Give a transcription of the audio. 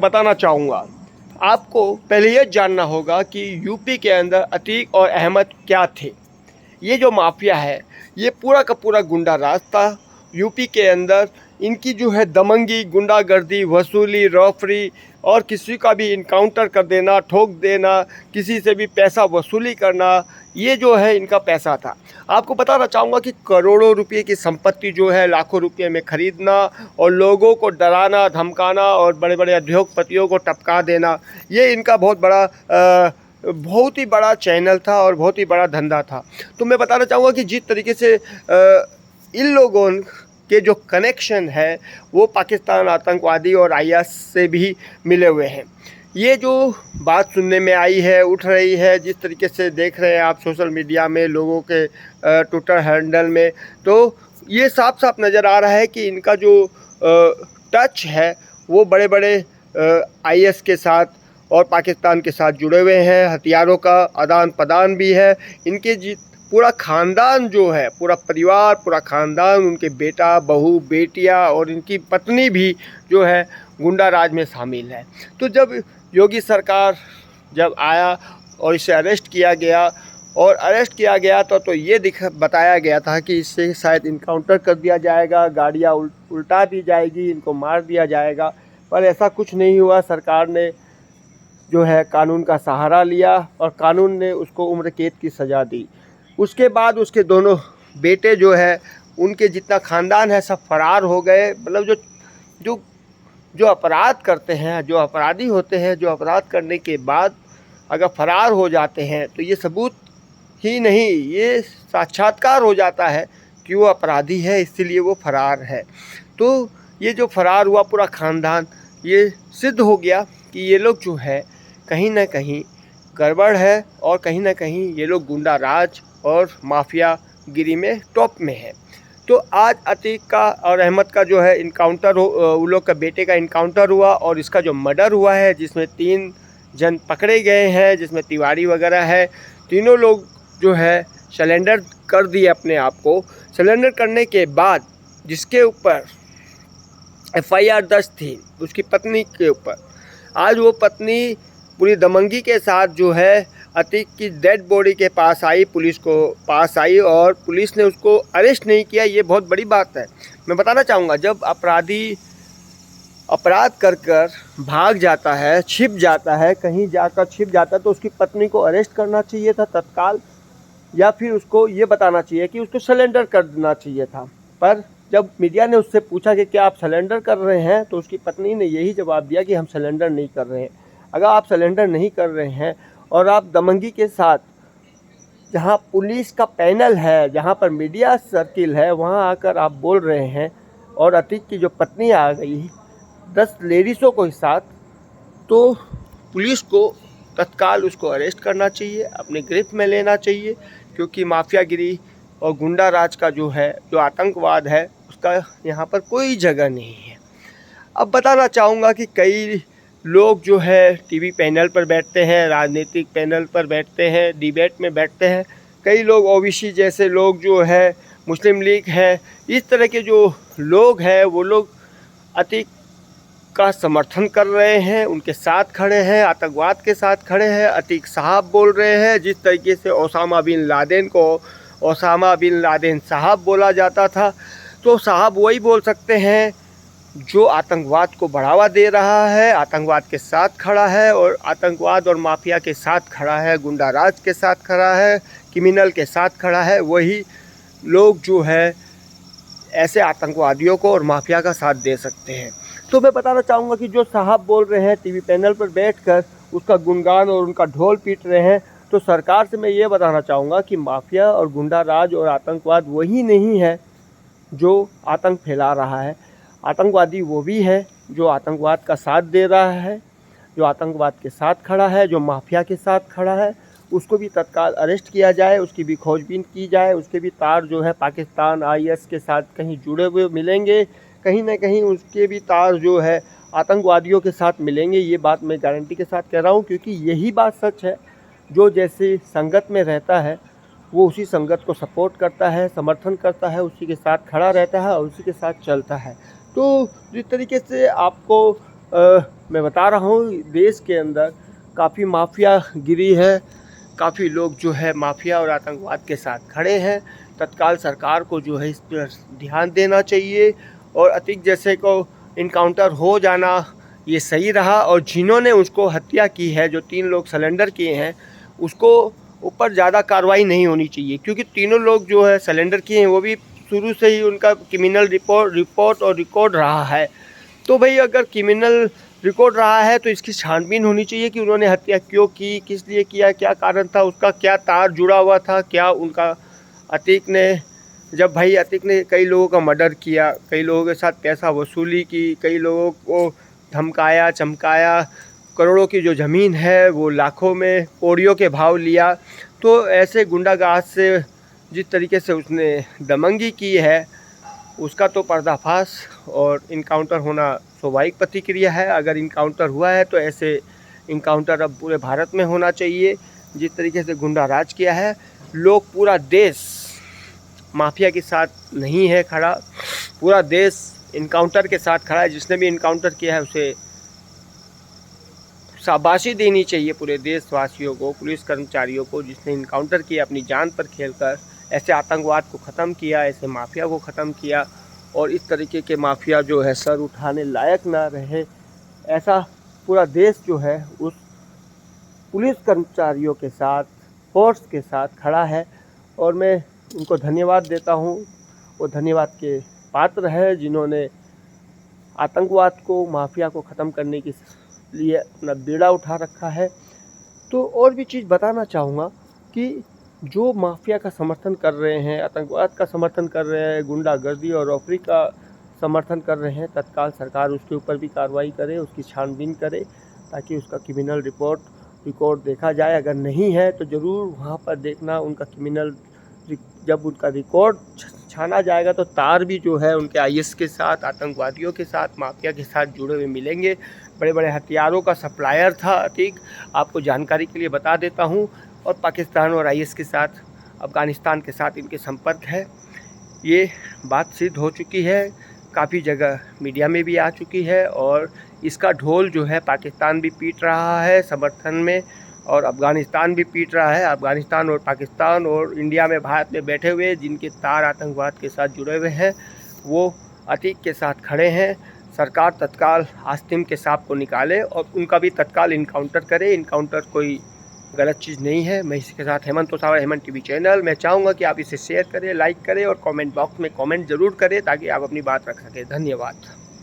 बताना चाहूँगा। आपको पहले ये जानना होगा कि यूपी के अंदर अतीक और अहमद क्या थे। ये जो माफिया है ये पूरा का पूरा गुंडा राज था यूपी के अंदर। इनकी जो है दमंगी, गुंडागर्दी, वसूली, रॉफरी और किसी का भी इनकाउंटर कर देना, ठोक देना, किसी से भी पैसा वसूली करना, ये जो है इनका पैसा था। आपको बताना चाहूँगा कि करोड़ों रुपए की संपत्ति जो है लाखों रुपए में खरीदना और लोगों को डराना, धमकाना और बड़े बड़े उद्योगपतियों को टपका देना, ये इनका बहुत ही बड़ा चैनल था और बहुत ही बड़ा धंधा था। तो मैं बताना चाहूँगा कि जिस तरीके से इन लोगों के जो कनेक्शन है वो पाकिस्तान आतंकवादी और IS से भी मिले हुए हैं। ये जो बात सुनने में आई है, उठ रही है, जिस तरीके से देख रहे हैं आप सोशल मीडिया में, लोगों के ट्विटर हैंडल में, तो ये साफ साफ नज़र आ रहा है कि इनका जो टच है वो बड़े बड़े IS के साथ और पाकिस्तान के साथ जुड़े हुए हैं। हथियारों का आदान प्रदान भी है। इनके पूरा ख़ानदान जो है, पूरा परिवार, पूरा ख़ानदान, उनके बेटा, बहू, बेटियां और इनकी पत्नी भी जो है गुंडा राज में शामिल है। तो जब योगी सरकार जब आया और इसे अरेस्ट किया गया तो ये बताया गया था कि इससे शायद इनकाउंटर कर दिया जाएगा, गाड़ियाँ उल्टा दी जाएगी, इनको मार दिया जाएगा, पर ऐसा कुछ नहीं हुआ। सरकार ने जो है कानून का सहारा लिया और कानून ने उसको उम्र कैद की सज़ा दी। उसके बाद उसके दोनों बेटे जो है, उनके जितना ख़ानदान है सब फरार हो गए। मतलब जो अपराध करते हैं, जो अपराधी होते हैं, जो अपराध करने के बाद अगर फरार हो जाते हैं तो ये सबूत ही नहीं, ये साक्षात्कार हो जाता है कि वो अपराधी है, इसीलिए वो फरार है। तो ये जो फरार हुआ पूरा ख़ानदान, ये सिद्ध हो गया कि ये लोग जो है कहीं ना कहीं गड़बड़ है और कहीं ना कहीं ये लोग गुंडा राज और माफिया गिरी में टॉप में है। तो आज अतीक का और अहमद का जो है इनकाउंटर उन लोग का बेटे का इनकाउंटर हुआ और इसका जो मर्डर हुआ है, जिसमें 3 जन पकड़े गए हैं, जिसमें तिवारी वगैरह है। तीनों लोग जो है सरेंडर कर दिए अपने आप को। सरेंडर करने के बाद जिसके ऊपर FIR दर्ज थी उसकी पत्नी के ऊपर, आज वो पत्नी पूरी दमंगी के साथ जो है अतीक की डेड बॉडी के पास आई, पुलिस को पास आई और पुलिस ने उसको अरेस्ट नहीं किया। ये बहुत बड़ी बात है। मैं बताना चाहूँगा, जब अपराधी अपराध कर भाग जाता है, छिप जाता है, कहीं जाकर छिप जाता है, तो उसकी पत्नी को अरेस्ट करना चाहिए था तत्काल, या फिर उसको ये बताना चाहिए कि उसको सरेंडर कर देना चाहिए था। पर जब मीडिया ने उससे पूछा कि क्या आप सरेंडर कर रहे हैं, तो उसकी पत्नी ने यही जवाब दिया कि हम सरेंडर नहीं कर रहे हैं। अगर आप सरेंडर नहीं कर रहे हैं और आप दमंगी के साथ, जहां पुलिस का पैनल है, जहां पर मीडिया सर्किल है, वहां आकर आप बोल रहे हैं और अतीक की जो पत्नी आ गई 10 लेडीज़ों को साथ, तो पुलिस को तत्काल उसको अरेस्ट करना चाहिए, अपने गिरफ्त में लेना चाहिए, क्योंकि माफियागिरी और गुंडा राज का जो है, जो आतंकवाद है, उसका यहाँ पर कोई जगह नहीं है। अब बताना चाहूँगा कि कई लोग जो है टीवी पैनल पर बैठते हैं, राजनीतिक पैनल पर बैठते हैं, डिबेट में बैठते हैं। कई लोग OBC जैसे लोग जो है, मुस्लिम लीग है, इस तरह के जो लोग हैं वो लोग अतीक का समर्थन कर रहे हैं, उनके साथ खड़े हैं, आतंकवाद के साथ खड़े हैं। अतीक साहब बोल रहे हैं। जिस तरीके से ओसामा बिन लादेन को ओसामा बिन लादेन साहब बोला जाता था, तो साहब वही बोल सकते हैं जो आतंकवाद को बढ़ावा दे रहा है, आतंकवाद के साथ खड़ा है और आतंकवाद और माफिया के साथ खड़ा है, गुंडा राज के साथ खड़ा है, क्रिमिनल के साथ खड़ा है। वही लोग जो है ऐसे आतंकवादियों को और माफिया का साथ दे सकते हैं। तो मैं बताना चाहूँगा कि जो साहब बोल रहे हैं टीवी पैनल पर बैठकर उसका गुणगान और उनका ढोल पीट रहे हैं, तो सरकार से मैं ये बताना चाहूँगा कि माफिया और गुंडा राज और आतंकवाद वही नहीं है जो आतंक फैला रहा है। आतंकवादी वो भी है जो आतंकवाद का साथ दे रहा है, जो आतंकवाद के साथ खड़ा है, जो माफिया के साथ खड़ा है। उसको भी तत्काल अरेस्ट किया जाए, उसकी भी खोजबीन की जाए। उसके भी तार जो है पाकिस्तान IS के साथ कहीं जुड़े हुए मिलेंगे, कहीं ना कहीं उसके भी तार जो है आतंकवादियों के साथ मिलेंगे। ये बात मैं गारंटी के साथ कह रहा हूँ, क्योंकि यही बात सच है। जो जैसे संगत में रहता है वो उसी संगत को सपोर्ट करता है, समर्थन करता है, उसी के साथ खड़ा रहता है और उसी के साथ चलता है। तो जिस तरीके से आपको मैं बता रहा हूँ देश के अंदर काफ़ी माफिया गिरी है, काफ़ी लोग जो है माफिया और आतंकवाद के साथ खड़े हैं। तत्काल सरकार को जो है इस पर ध्यान देना चाहिए और अतीक जैसे को इनकाउंटर हो जाना ये सही रहा। और जिन्होंने उसको हत्या की है, जो 3 लोग सरेंडर किए हैं, उसको ऊपर ज़्यादा कार्रवाई नहीं होनी चाहिए, क्योंकि तीनों लोग जो है सरेंडर किए हैं वो भी शुरू से ही उनका क्रिमिनल रिपोर्ट और रिकॉर्ड रहा है। तो भाई अगर क्रिमिनल रिकॉर्ड रहा है तो इसकी छानबीन होनी चाहिए कि उन्होंने हत्या क्यों की, किस लिए किया, क्या कारण था, उसका क्या तार जुड़ा हुआ था, क्या उनका अतीक ने जब भाई अतीक ने कई लोगों का मर्डर किया, कई लोगों के साथ पैसा वसूली की, कई लोगों को धमकाया चमकाया, करोड़ों की जो ज़मीन है वो लाखों में कौड़ियों के भाव लिया, तो ऐसे गुंडागर्द से जिस तरीके से उसने दमंगी की है उसका तो पर्दाफाश और इनकाउंटर होना स्वाभाविक प्रतिक्रिया है। अगर इनकाउंटर हुआ है तो ऐसे इनकाउंटर अब पूरे भारत में होना चाहिए। जिस तरीके से गुंडा राज किया है, लोग, पूरा देश माफिया के साथ नहीं है खड़ा, पूरा देश इनकाउंटर के साथ खड़ा है। जिसने भी इनकाउंटर किया है उसे शाबाशी देनी चाहिए पूरे देशवासियों को, पुलिस कर्मचारियों को, जिसने इनकाउंटर किया, अपनी जान पर खेलकर ऐसे आतंकवाद को ख़त्म किया, ऐसे माफिया को ख़त्म किया। और इस तरीके के माफिया जो है सर उठाने लायक ना रहे, ऐसा पूरा देश जो है उस पुलिस कर्मचारियों के साथ, फोर्स के साथ खड़ा है। और मैं उनको धन्यवाद देता हूँ, वो धन्यवाद के पात्र है जिन्होंने आतंकवाद को, माफिया को ख़त्म करने के लिए अपना बीड़ा उठा रखा है। तो और भी चीज़ बताना चाहूँगा कि जो माफिया का समर्थन कर रहे हैं, आतंकवाद का समर्थन कर रहे हैं, गुंडागर्दी और रॉबरी का समर्थन कर रहे हैं, तत्काल सरकार उसके ऊपर भी कार्रवाई करे, उसकी छानबीन करे, ताकि उसका क्रिमिनल रिकॉर्ड देखा जाए। अगर नहीं है तो ज़रूर वहाँ पर देखना उनका क्रिमिनल, जब उनका रिकॉर्ड छाना जाएगा तो तार भी जो है उनके आईएस के साथ, आतंकवादियों के साथ, माफिया के साथ जुड़े हुए मिलेंगे। बड़े बड़े हथियारों का सप्लायर था अतीक, आपको जानकारी के लिए बता देता हूँ। और पाकिस्तान और आईएस के साथ, अफ़गानिस्तान के साथ इनके संपर्क है, ये बात सिद्ध हो चुकी है, काफ़ी जगह मीडिया में भी आ चुकी है। और इसका ढोल जो है पाकिस्तान भी पीट रहा है समर्थन में, और अफ़गानिस्तान भी पीट रहा है। अफ़गानिस्तान और पाकिस्तान और इंडिया में, भारत में बैठे हुए जिनके तार आतंकवाद के साथ जुड़े हुए हैं, वो अतीक के साथ खड़े हैं। सरकार तत्काल आस्तीन के सांप को निकाले और उनका भी तत्काल इनकाउंटर करे। इनकाउंटर कोई गलत चीज़ नहीं है। मैं इसके साथ हेमंत तोसावत, हेमंत टीवी चैनल। मैं चाहूँगा कि आप इसे शेयर करें, लाइक करें और कमेंट बॉक्स में कमेंट ज़रूर करें, ताकि आप अपनी बात रख सकें। धन्यवाद।